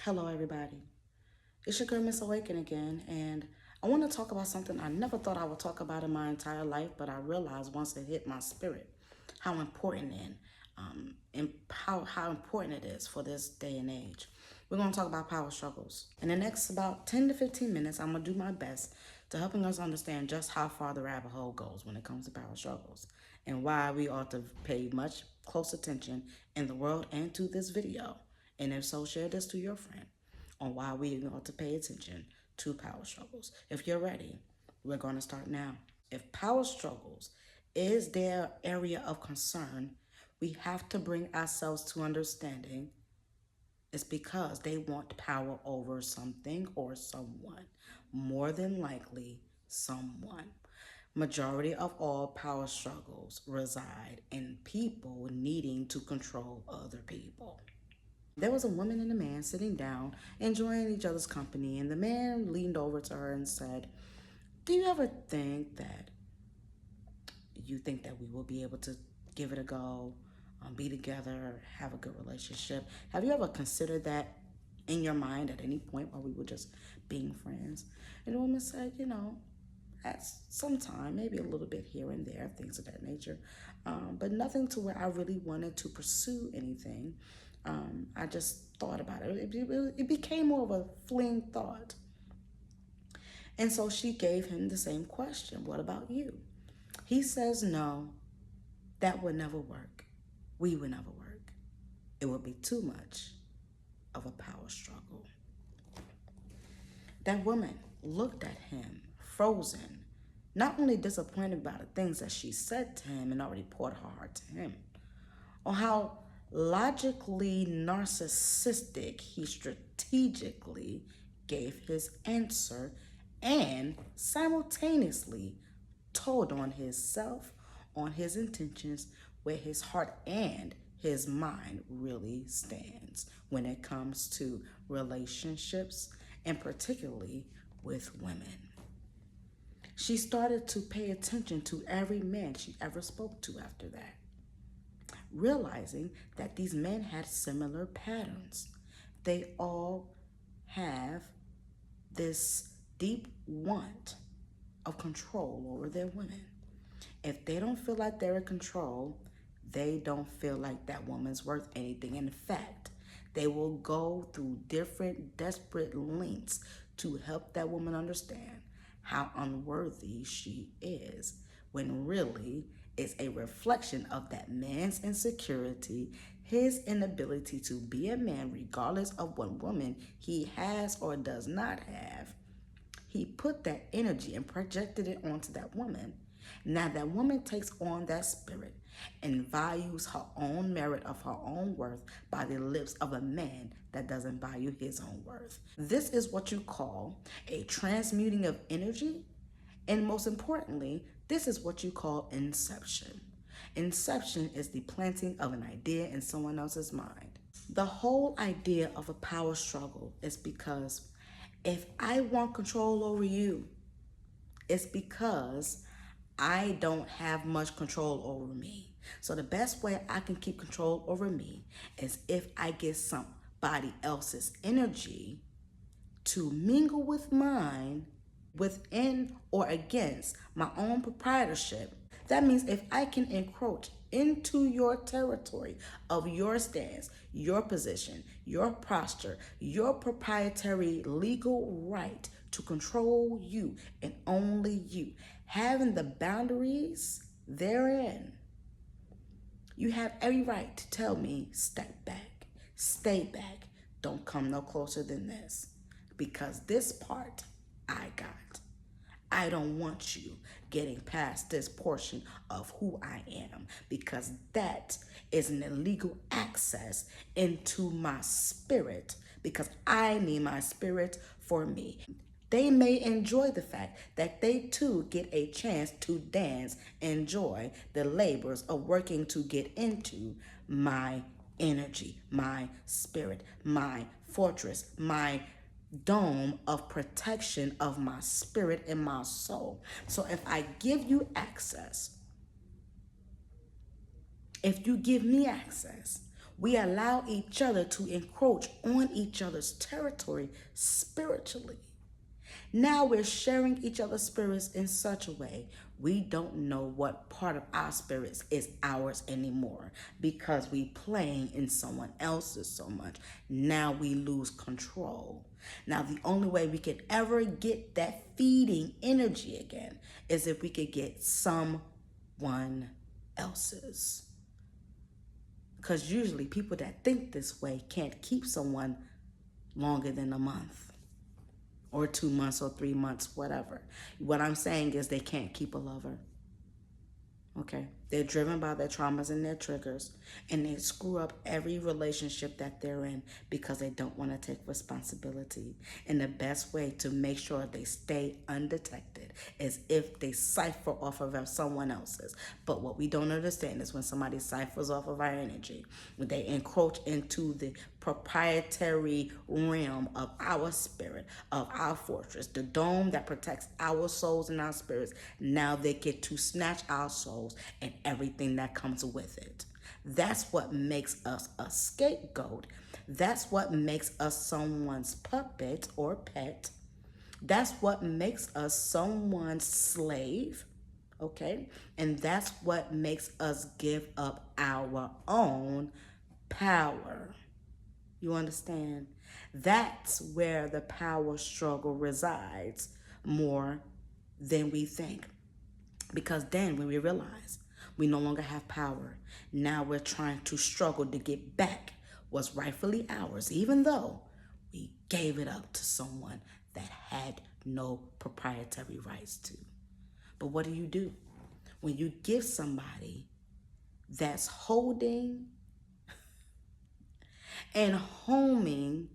Hello, everybody. It's your girl, Miss Awaken again, and I want to talk about something I never thought I would talk about in my entire life, but I realized once it hit my spirit how important and how important it is for this day and age. We're going to talk about power struggles. In the next about 10 to 15 minutes, I'm going to do my best to helping us understand just how far the rabbit hole goes when it comes to power struggles and why we ought to pay much close attention in the world and to this video. And if so, share this to your friend on why we ought to pay attention to power struggles. If you're ready, we're going to start now. If power struggles is their area of concern, we have to bring ourselves to understanding it's because they want power over something or someone. More than likely, someone. Majority of all power struggles reside in people needing to control other people. There was a woman and a man sitting down, enjoying each other's company, and the man leaned over to her and said, "Do you ever think that we will be able to give it a go, be together, have a good relationship? Have you ever considered that in your mind at any point while we were just being friends?" And the woman said, at some time, maybe a little bit here and there, things of that nature, but nothing to where I really wanted to pursue anything. I just thought about it. It became more of a fleeting thought. And so she gave him the same question: "What about you?" He says, "No, that would never work. We would never work. It would be too much of a power struggle." That woman looked at him, frozen, not only disappointed by the things that she said to him and already poured her heart to him, or how logically narcissistic he strategically gave his answer and simultaneously told on himself, on his intentions, where his heart and his mind really stands when it comes to relationships and particularly with women. She started to pay attention to every man she ever spoke to after that, realizing that these men had similar patterns. They all have this deep want of control over their women. If they don't feel like they're in control, they don't feel like that woman's worth anything. In fact, they will go through different desperate lengths to help that woman understand how unworthy she is, when really it's a reflection of that man's insecurity, his inability to be a man regardless of what woman he has or does not have. He put that energy and projected it onto that woman. Now that woman takes on that spirit and values her own merit of her own worth by the lips of a man that doesn't value his own worth. This is what you call a transmuting of energy. And most importantly, this is what you call inception. Inception is the planting of an idea in someone else's mind. The whole idea of a power struggle is because if I want control over you, it's because I don't have much control over me. So the best way I can keep control over me is if I get somebody else's energy to mingle with mine within or against my own proprietorship. That means if I can encroach into your territory of your stance, your position, your posture, your proprietary legal right to control you and only you, having the boundaries therein, you have every right to tell me, step back, stay back, don't come no closer than this, because this part I got. I don't want you getting past this portion of who I am, because that is an illegal access into my spirit, because I need my spirit for me. They may enjoy the fact that they too get a chance to dance, enjoy the labors of working to get into my energy, my spirit, my fortress, my dome of protection of my spirit and my soul. So if I give you access, if you give me access, We allow each other to encroach on each other's territory spiritually. Now we're sharing each other's spirits in such a way we don't know what part of our spirits is ours anymore because we playing in someone else's so much. Now we lose control. Now the only way we can ever get that feeding energy again is if we could get someone else's. Because usually people that think this way can't keep someone longer than a month or 2 months or 3 months, whatever. What I'm saying is they can't keep a lover. Okay? They're driven by their traumas and their triggers, and they screw up every relationship that they're in because they don't want to take responsibility. And the best way to make sure they stay undetected is if they cipher off of someone else's. But what we don't understand is when somebody ciphers off of our energy, when they encroach into the proprietary realm of our spirit, of our fortress, the dome that protects our souls and our spirits, now they get to snatch our souls and everything that comes with it. That's what makes us a scapegoat. That's what makes us someone's puppet or pet. That's what makes us someone's slave, okay? And that's what makes us give up our own power. You understand? That's where the power struggle resides more than we think. Because then when we realize we no longer have power, now we're trying to struggle to get back what's rightfully ours, even though we gave it up to someone that had no proprietary rights to. But what do? When you give somebody that's holding and homing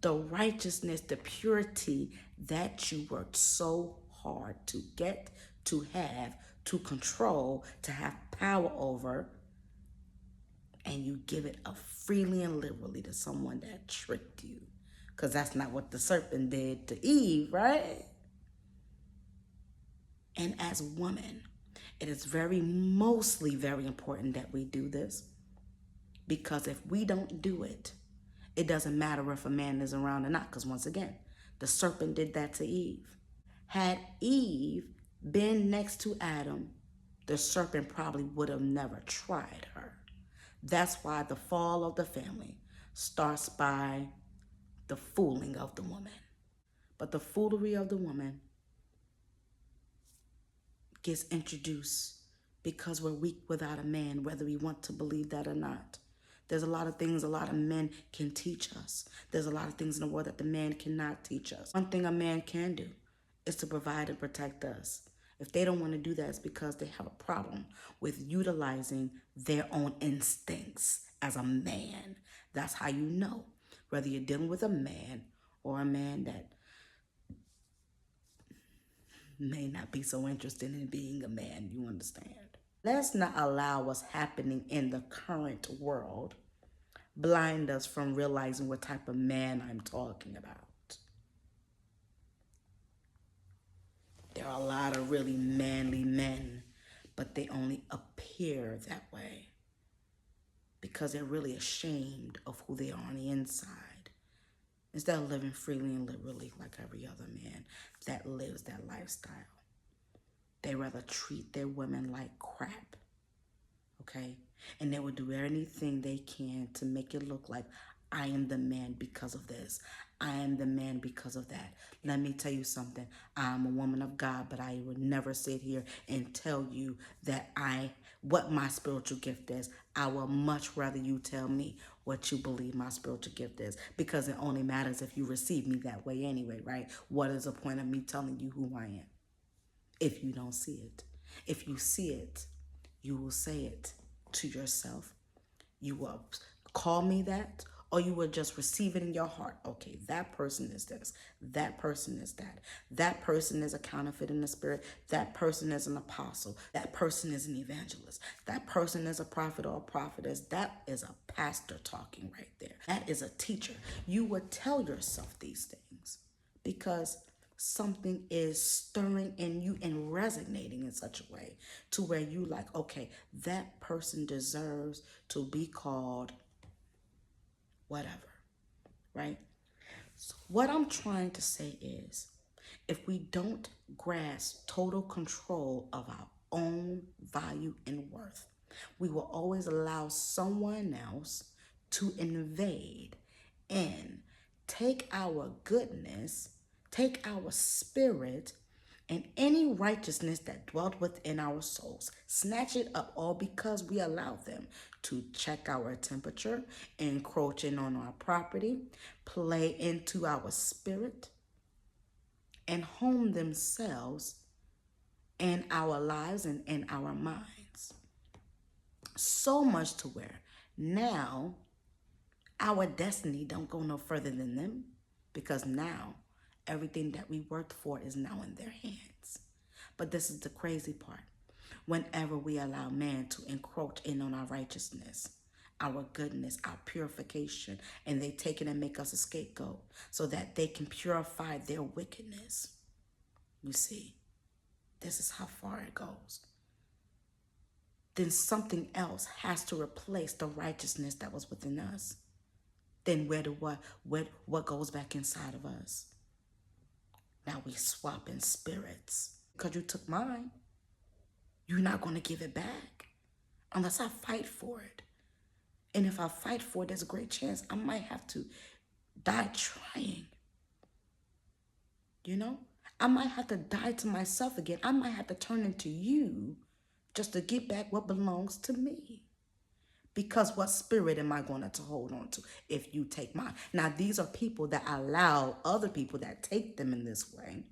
the righteousness, the purity that you worked so hard to get, to have, to control, to have power over, and you give it up freely and liberally to someone that tricked you. Because that's not what the serpent did to Eve, right? And as women, it is mostly very important that we do this. Because if we don't do it, it doesn't matter if a man is around or not. Because once again, the serpent did that to Eve. Had Eve been next to Adam, the serpent probably would have never tried her. That's why the fall of the family starts by the fooling of the woman. But the foolery of the woman gets introduced because we're weak without a man, whether we want to believe that or not. There's a lot of things a lot of men can teach us. There's a lot of things in the world that the man cannot teach us. One thing a man can do is to provide and protect us. If they don't want to do that, it's because they have a problem with utilizing their own instincts as a man. That's how you know whether you're dealing with a man or a man that may not be so interested in being a man, you understand? Let's not allow what's happening in the current world blind us from realizing what type of man I'm talking about. There are a lot of really manly men, but they only appear that way because they're really ashamed of who they are on the inside. Instead of living freely and liberally like every other man that lives that lifestyle. They rather treat their women like crap, okay? And they will do anything they can to make it look like I am the man because of this. I am the man because of that. Let me tell you something. I'm a woman of God, but I would never sit here and tell you that what my spiritual gift is. I would much rather you tell me what you believe my spiritual gift is, because it only matters if you receive me that way anyway, right? What is the point of me telling you who I am if you don't see it? If you see it, you will say it to yourself. You will call me that, or you will just receive it in your heart. Okay, that person is this. That person is that. That person is a counterfeit in the spirit. That person is an apostle. That person is an evangelist. That person is a prophet or a prophetess. That is a pastor talking right there. That is a teacher. You would tell yourself these things because something is stirring in you and resonating in such a way to where you like, okay, that person deserves to be called whatever, right? So what I'm trying to say is, if we don't grasp total control of our own value and worth, we will always allow someone else to invade and take our goodness, take our spirit, and any righteousness that dwelt within our souls. Snatch it up, all because we allow them to check our temperature, encroach in on our property, play into our spirit, and home themselves in our lives and in our minds. So much to where now our destiny don't go no further than them, because now everything that we worked for is now in their hands. But this is the crazy part. Whenever we allow man to encroach in on our righteousness, our goodness, our purification, and they take it and make us a scapegoat so that they can purify their wickedness. You see, this is how far it goes. Then something else has to replace the righteousness that was within us. Then what goes back inside of us? Now we swap in spirits. Because you took mine, you're not going to give it back unless I fight for it. And if I fight for it, there's a great chance I might have to die trying. You know? I might have to die to myself again. I might have to turn into you just to get back what belongs to me. Because what spirit am I going to hold on to if you take mine? Now, these are people that allow other people that take them in this way.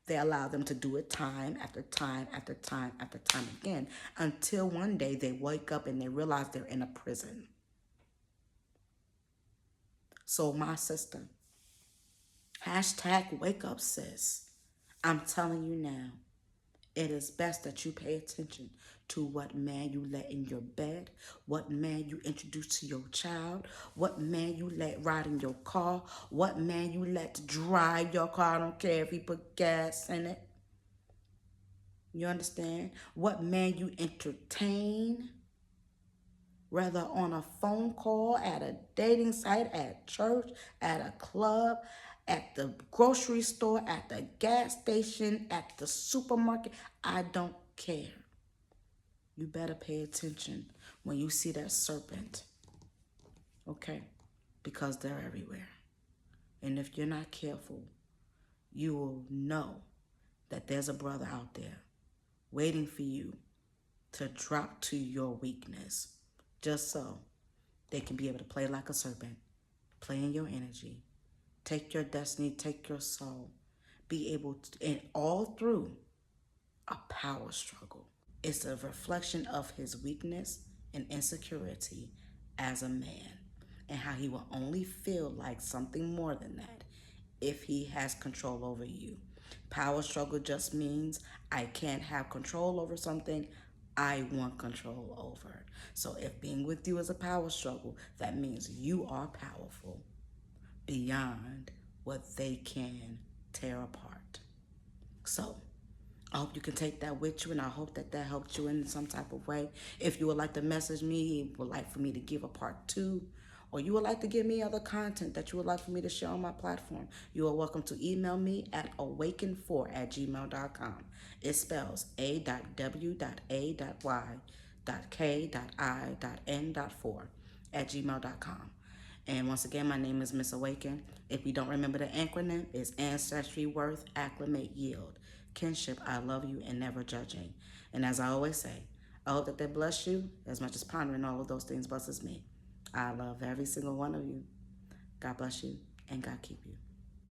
They allow them to do it time after time after time after time again, until one day they wake up and they realize they're in a prison. So my sister, hashtag wake up, sis. I'm telling you now, it is best that you pay attention to what man you let in your bed, what man you introduce to your child, what man you let ride in your car, what man you let drive your car. I don't care if he put gas in it. You understand? What man you entertain, whether on a phone call, at a dating site, at church, at a club, at the grocery store, at the gas station, at the supermarket. I don't care. You better pay attention when you see that serpent, okay? Because they're everywhere. And if you're not careful, you will know that there's a brother out there waiting for you to drop to your weakness, just so they can be able to play like a serpent, play in your energy, take your destiny, take your soul, be able to, and all through a power struggle. It's a reflection of his weakness and insecurity as a man, and how he will only feel like something more than that if he has control over you. Power struggle just means I can't have control over something I want control over. So if being with you is a power struggle, that means you are powerful beyond what they can tear apart. So I hope you can take that with you, and I hope that that helped you in some type of way. If you would like to message me, would like for me to give a part 2, or you would like to give me other content that you would like for me to share on my platform, you are welcome to email me at awaken4@gmail.com. It spells a.w.a.y.k.i.n.4 And once again, my name is Miss Awaken. If you don't remember the acronym, it's Ancestry, Worth, Acclimate, Yield. Kinship, I love you, and never judging. And as I always say, I hope that they bless you as much as pondering all of those things blesses me. I love every single one of you. God bless you, and God keep you.